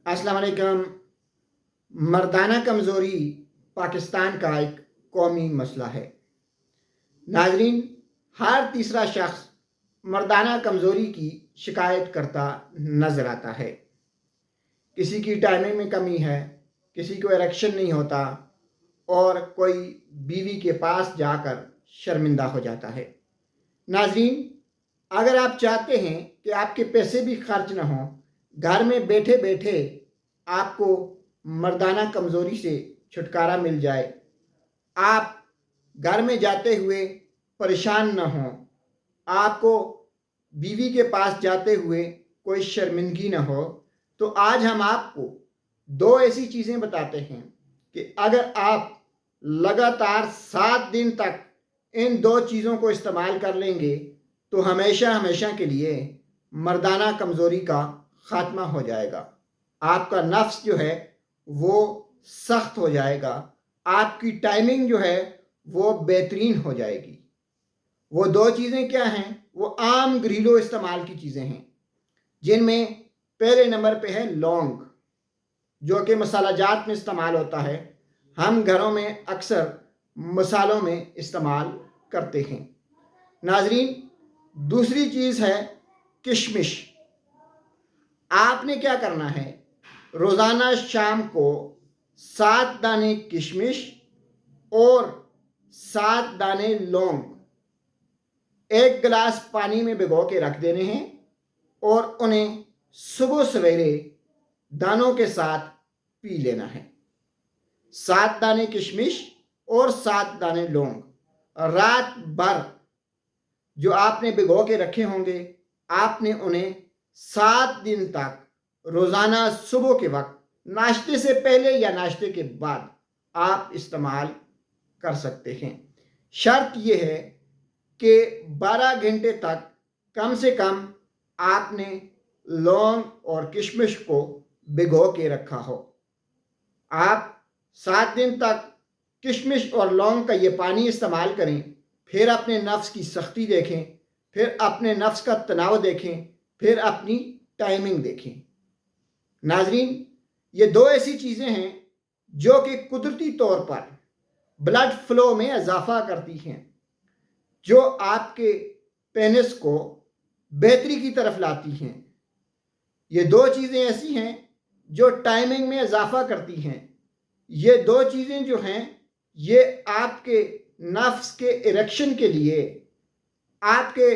अस्सलाम वालेकुम। मर्दाना कमज़ोरी पाकिस्तान का एक कौमी मसला है। नाजरीन, हर तीसरा शख्स मर्दाना कमज़ोरी की शिकायत करता नज़र आता है। किसी की टाइमिंग में कमी है, किसी को इरेक्शन नहीं होता और कोई बीवी के पास जाकर शर्मिंदा हो जाता है। नाजरीन, अगर आप चाहते हैं कि आपके पैसे भी खर्च ना हों, घर में बैठे बैठे आपको मर्दाना कमज़ोरी से छुटकारा मिल जाए, आप घर में जाते हुए परेशान न हों, आपको बीवी के पास जाते हुए कोई शर्मिंदगी न हो, तो आज हम आपको दो ऐसी चीज़ें बताते हैं कि अगर आप लगातार 7 दिन तक इन दो चीज़ों को इस्तेमाल कर लेंगे तो हमेशा हमेशा के लिए मर्दाना कमज़ोरी का ख़ात्मा हो जाएगा। आपका नफ्स जो है वो सख्त हो जाएगा, आपकी टाइमिंग जो है वो बेहतरीन हो जाएगी। वो दो चीज़ें क्या हैं? वो आम घरेलू इस्तेमाल की चीज़ें हैं, जिनमें पहले नंबर पे है लौंग, जो कि मसाला जात में इस्तेमाल होता है। हम घरों में अक्सर मसालों में इस्तेमाल करते हैं। नाजरीन, दूसरी चीज़ है किशमिश। आपने क्या करना है, रोज़ाना शाम को 7 दाने किशमिश और 7 दाने लौंग 1 गिलास पानी में भिगो के रख देने हैं और उन्हें सुबह सवेरे दानों के साथ पी लेना है। 7 दाने किशमिश और 7 दाने लौंग रात भर जो आपने भिगो के रखे होंगे, आपने उन्हें 7 दिन तक रोज़ाना सुबह के वक्त नाश्ते से पहले या नाश्ते के बाद आप इस्तेमाल कर सकते हैं। शर्त यह है कि 12 घंटे तक कम से कम आपने लौंग और किशमिश को भिगो के रखा हो। आप 7 दिन तक किशमिश और लौंग का ये पानी इस्तेमाल करें, फिर अपने नफ्स की सख्ती देखें, फिर अपने नफ्स का तनाव देखें, फिर अपनी टाइमिंग देखें। नाजरीन, ये दो ऐसी चीज़ें हैं जो कि कुदरती तौर पर ब्लड फ्लो में इजाफा करती हैं, जो आपके पेनिस को बेहतरी की तरफ लाती हैं। ये दो चीज़ें ऐसी हैं जो टाइमिंग में इजाफा करती हैं। ये दो चीज़ें जो हैं ये आपके नफ्स के इरेक्शन के लिए, आपके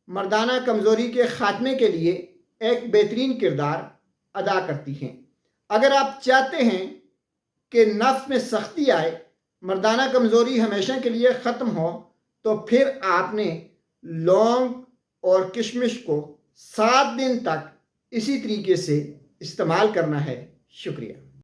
मर्दाना कमज़ोरी के ख़ात्मे के लिए एक बेहतरीन किरदार अदा करती हैं। अगर आप चाहते हैं कि नफ्स में सख्ती आए, मर्दाना कमज़ोरी हमेशा के लिए ख़त्म हो, तो फिर आपने लौंग और किशमिश को 7 दिन तक इसी तरीके से इस्तेमाल करना है। शुक्रिया।